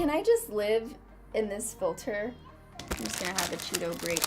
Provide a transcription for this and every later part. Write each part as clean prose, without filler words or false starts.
Can I just live in this filter? I'm just gonna have a Cheeto break.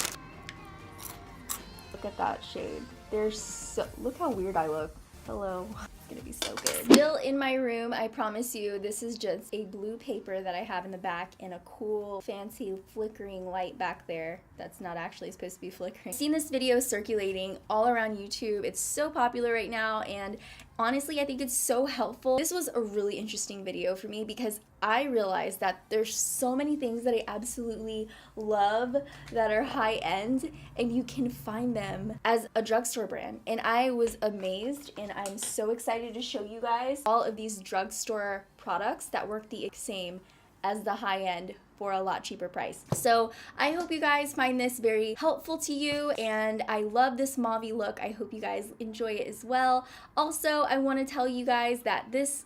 Look at that shade. There's so, look how weird I look. Hello. It's gonna be so good. Still in my room, I promise you, this is just a blue paper that I have in the back and a cool, fancy, flickering light back there that's not actually supposed to be flickering. I've seen this video circulating all around YouTube. It's so popular right now, and honestly, I think it's so helpful. This was a really interesting video for me because I realized that there's so many things that I absolutely love that are high end, and you can find them as a drugstore brand. And I was amazed, and I'm so excited to show you guys all of these drugstore products that work the same as the high end for a lot cheaper price. So I hope you guys find this very helpful to you, and I love this mauve look. I hope you guys enjoy it as well. Also, I want to tell you guys that this,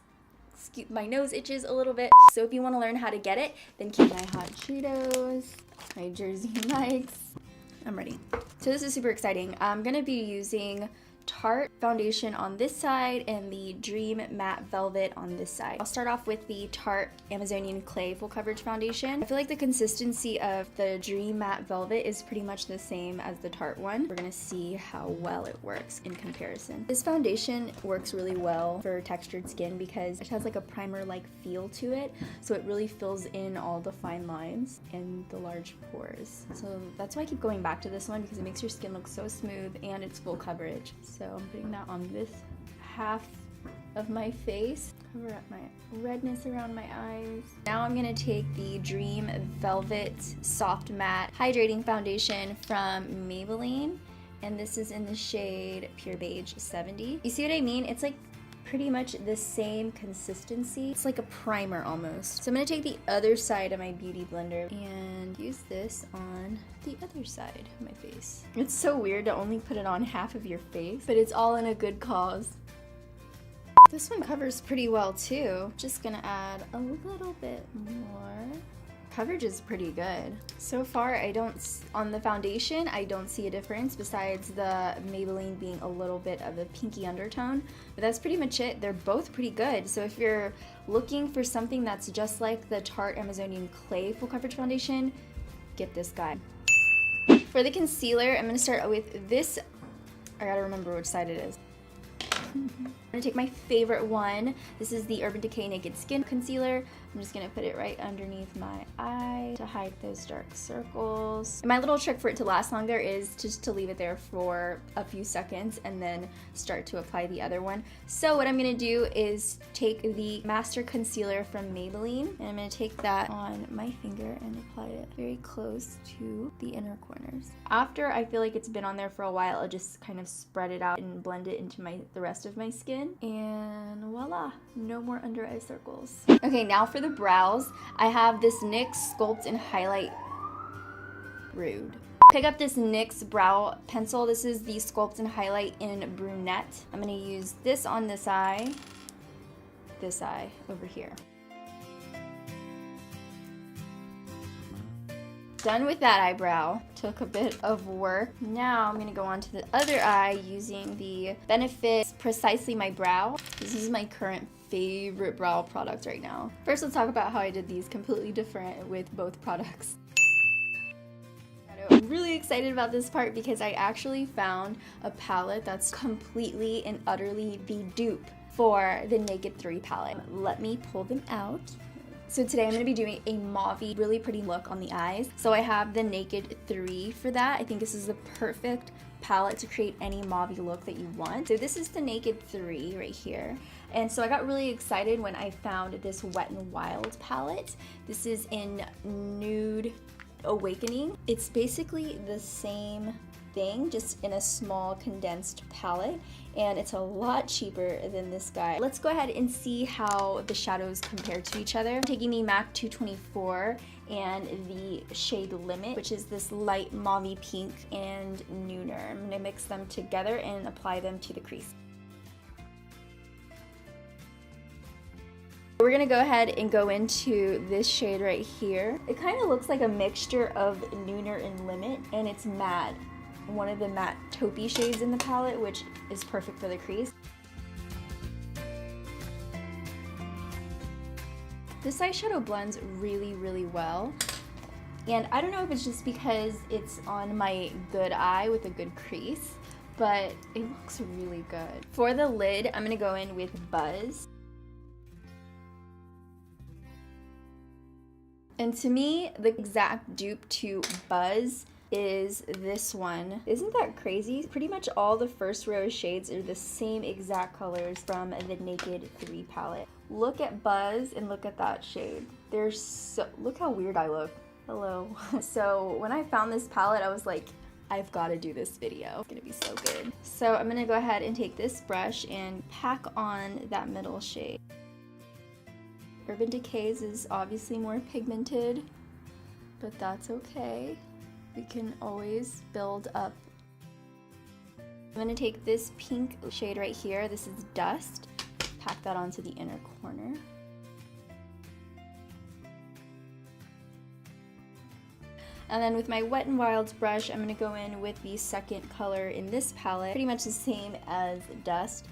my nose itches a little bit, so if you want to learn how to get it, then keep my hot Cheetos, my Jersey Mike's. I'm ready. So this is super exciting. I'm gonna be using Tarte foundation on this side and the Dream Matte Velvet on this side. I'll start off with the Tarte Amazonian Clay Full Coverage Foundation. I feel like the consistency of the Dream Matte Velvet is pretty much the same as the Tarte one. We're gonna see how well it works in comparison. This foundation works really well for textured skin because it has like a primer-like feel to it, so it really fills in all the fine lines and the large pores. So that's why I keep going back to this one, because it makes your skin look so smooth and it's full coverage. So I'm putting that on this half of my face, cover up my redness around my eyes. Now I'm gonna take the Dream Velvet Soft Matte Hydrating Foundation from Maybelline, and this is in the shade Pure Beige 70. You see what I mean? It's like pretty much the same consistency. It's like a primer almost. So I'm gonna take the other side of my beauty blender and use this on the other side of my face. It's so weird to only put it on half of your face, but it's all in a good cause. This one covers pretty well too. Just gonna add a little bit more. Coverage is pretty good. So far, on the foundation, I don't see a difference besides the Maybelline being a little bit of a pinky undertone, but that's pretty much it. They're both pretty good. So if you're looking for something that's just like the Tarte Amazonian Clay Full Coverage Foundation, get this guy. For the concealer, I'm gonna start with this. I gotta remember which side it is. I'm gonna take my favorite one. This is the Urban Decay Naked Skin Concealer. I'm just gonna put it right underneath my eye to hide those dark circles. And my little trick for it to last longer is just to leave it there for a few seconds and then start to apply the other one. So what I'm gonna do is take the Master Concealer from Maybelline, and I'm gonna take that on my finger and apply it very close to the inner corners. After I feel like it's been on there for a while, I'll just kind of spread it out and blend it into the rest of my skin, and voila, no more under eye circles. Okay, now for the brows, I have this NYX Sculpt and Highlight Rude. Pick up this NYX brow pencil. This is the Sculpt and Highlight in Brunette. I'm gonna use this on this eye over here. Done with that eyebrow. Took a bit of work. Now I'm gonna go on to the other eye using the Benefit Precisely My Brow. This is my current favorite brow product right now. First, let's talk about how I did these completely different with both products. I'm really excited about this part because I actually found a palette that's completely and utterly the dupe for the Naked 3 palette. Let me pull them out. So today I'm going to be doing a mauve, really pretty look on the eyes. So I have the Naked 3 for that. I think this is the perfect palette to create any mauve look that you want. So this is the Naked 3 right here. And so I got really excited when I found this Wet n Wild palette. This is in Nude Awakening. It's basically the same thing, just in a small condensed palette, and it's a lot cheaper than this guy. Let's go ahead and see how the shadows compare to each other. I'm taking the MAC 224 and the shade Limit, which is this light mauve pink and Nooner. I'm gonna mix them together and apply them to the crease. We're gonna go ahead and go into this shade right here. It kind of looks like a mixture of Nooner and Limit, and it's matte. One of the matte taupey shades in the palette, which is perfect for the crease. This eyeshadow blends really, really well. And I don't know if it's just because it's on my good eye with a good crease, but it looks really good. For the lid, I'm gonna go in with Buzz. And to me, the exact dupe to Buzz is this one. Isn't that crazy? Pretty much all the first row shades are the same exact colors from the Naked 3 palette. Look at Buzz and look at that shade. Look how weird I look. Hello. So when I found this palette, I was like, I've got to do this video. It's gonna be so good. So I'm gonna go ahead and take this brush and pack on that middle shade. Urban Decay's is obviously more pigmented, but that's okay. We can always build up. I'm gonna take this pink shade right here. This is Dust. Pack that onto the inner corner. And then with my Wet n Wild's brush, I'm gonna go in with the second color in this palette. Pretty much the same as Dust.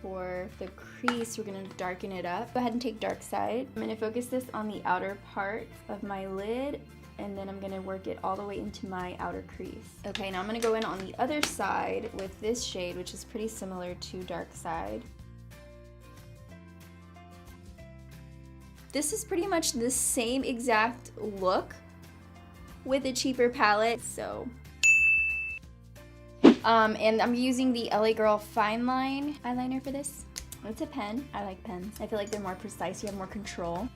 For the crease, we're gonna darken it up. Go ahead and take Dark Side. I'm gonna focus this on the outer part of my lid, and then I'm gonna work it all the way into my outer crease. Okay, now I'm gonna go in on the other side with this shade, which is pretty similar to Dark Side. This is pretty much the same exact look with a cheaper palette, so. And I'm using the LA Girl Fine Line eyeliner for this. It's a pen. I like pens. I feel like they're more precise. You have more control.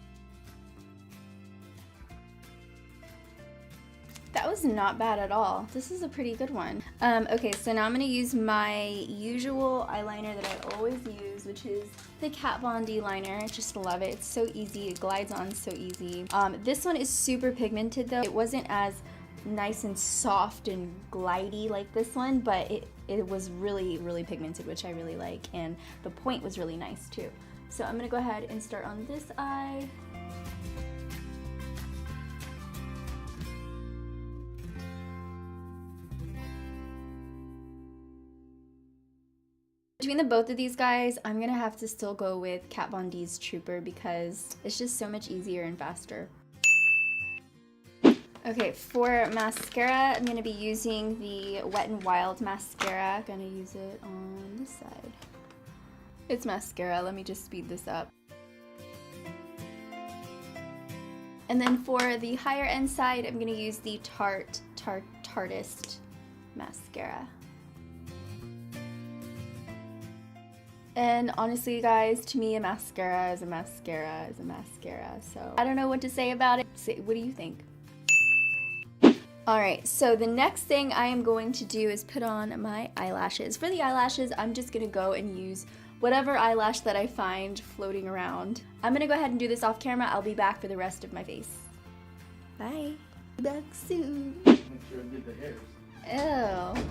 That was not bad at all. This is a pretty good one. Okay, so now I'm gonna use my usual eyeliner that I always use, which is the Kat Von D liner. I just love it. It's so easy. It glides on so easy. This one is super pigmented though. It wasn't as nice and soft and glidey like this one, but it was really, really pigmented, which I really like, and the point was really nice too. So I'm gonna go ahead and start on this eye. Between the both of these guys, I'm gonna have to still go with Kat Von D's Trooper because it's just so much easier and faster. Okay, for mascara, I'm gonna be using the Wet n Wild mascara. I'm gonna use it on this side. It's mascara, let me just speed this up. And then for the higher end side, I'm gonna use the Tartist mascara. And honestly, guys, to me, a mascara is a mascara is a mascara. So I don't know what to say about it. What do you think? Alright, so the next thing I am going to do is put on my eyelashes. For the eyelashes, I'm just going to go and use whatever eyelash that I find floating around. I'm going to go ahead and do this off camera. I'll be back for the rest of my face. Bye. Back soon. Make sure I get the hairs. Ew.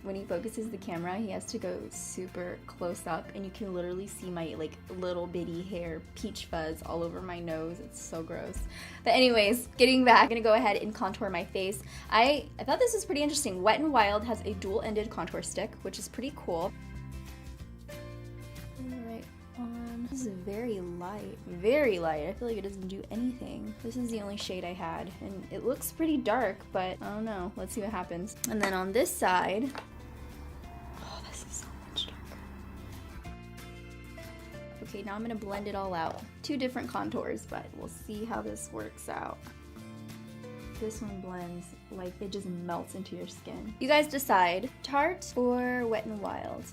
When he focuses the camera, he has to go super close up, and you can literally see my like little bitty hair peach fuzz all over my nose. It's so gross. But anyways, getting back, I'm gonna go ahead and contour my face. I thought this was pretty interesting. Wet n Wild has a dual-ended contour stick, which is pretty cool. Right on. This is very light. Very light. I feel like it doesn't do anything. This is the only shade I had, and it looks pretty dark, but I don't know. Let's see what happens. And then on this side, oh, this is so much darker. Okay, now I'm gonna blend it all out. Two different contours, but we'll see how this works out. This one blends like it just melts into your skin. You guys decide, Tarte or Wet n Wild?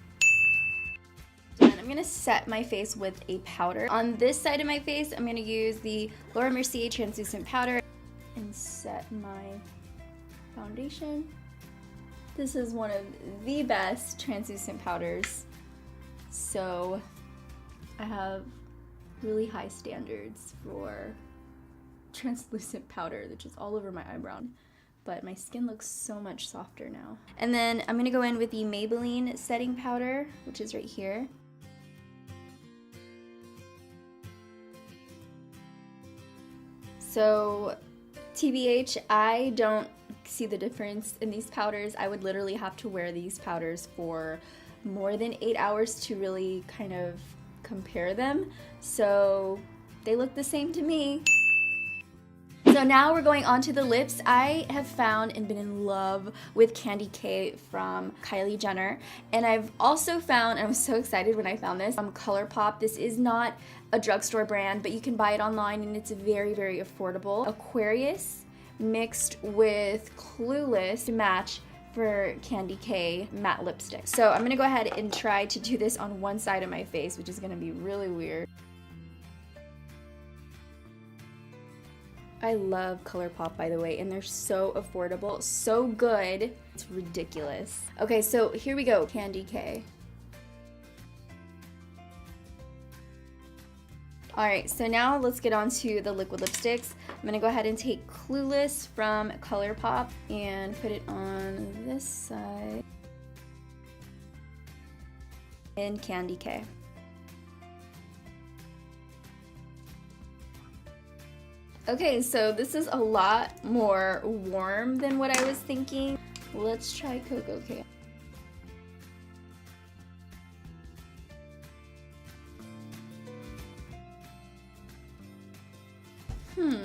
And I'm gonna set my face with a powder. On this side of my face, I'm gonna use the Laura Mercier translucent powder and set my foundation. This is one of the best translucent powders. So I have really high standards for translucent powder, which is all over my eyebrow. But my skin looks so much softer now. And then I'm gonna go in with the Maybelline setting powder, which is right here. So, TBH, I don't see the difference in these powders. I would literally have to wear these powders for more than 8 hours to really kind of compare them. So they look the same to me. So now we're going on to the lips. I have found and been in love with Candy K from Kylie Jenner. And I've also found, and I was so excited when I found this, ColourPop. This is not a drugstore brand, but you can buy it online and it's very, very affordable. Aquarius mixed with Clueless to match for Candy K matte lipstick. So I'm gonna go ahead and try to do this on one side of my face, which is gonna be really weird. I love ColourPop, by the way, and they're so affordable, so good, it's ridiculous. Okay, so here we go, Candy K. Alright, so now let's get on to the liquid lipsticks. I'm gonna go ahead and take Clueless from ColourPop and put it on this side. And Candy K. Okay, so this is a lot more warm than what I was thinking. Let's try Cocoa K.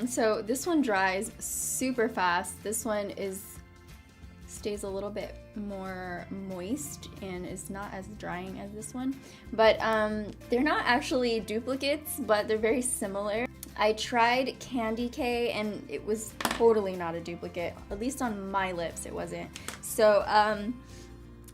So this one dries super fast. This one stays a little bit more moist and is not as drying as this one. But they're not actually duplicates, but they're very similar. I tried Candy K and it was totally not a duplicate. At least on my lips it wasn't. So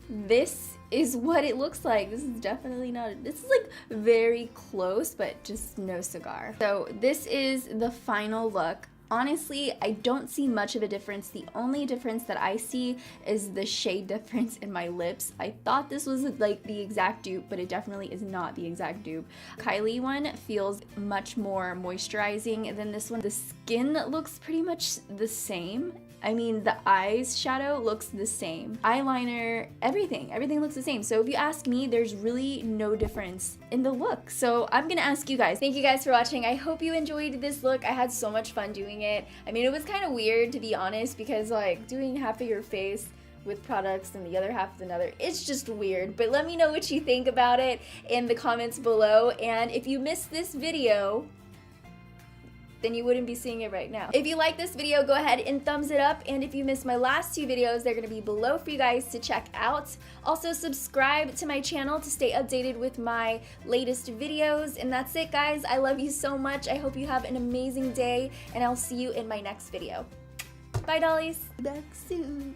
this is what it looks like. This is definitely not, this is like very close, but just no cigar. So this is the final look. Honestly, I don't see much of a difference. The only difference that I see is the shade difference in my lips. I thought this was like the exact dupe, but it definitely is not the exact dupe. Kylie one feels much more moisturizing than this one. The skin looks pretty much the same. I mean, the eyes shadow looks the same. Eyeliner, everything looks the same. So if you ask me, there's really no difference in the look. So I'm gonna ask you guys. Thank you guys for watching. I hope you enjoyed this look. I had so much fun doing it. I mean, it was kind of weird, to be honest, because like doing half of your face with products and the other half with another, it's just weird. But let me know what you think about it in the comments below. And if you missed this video, then you wouldn't be seeing it right now. If you like this video, go ahead and thumbs it up. And if you missed my last two videos, they're gonna be below for you guys to check out. Also, subscribe to my channel to stay updated with my latest videos. And that's it, guys. I love you so much. I hope you have an amazing day, and I'll see you in my next video. Bye, dollies. Back soon.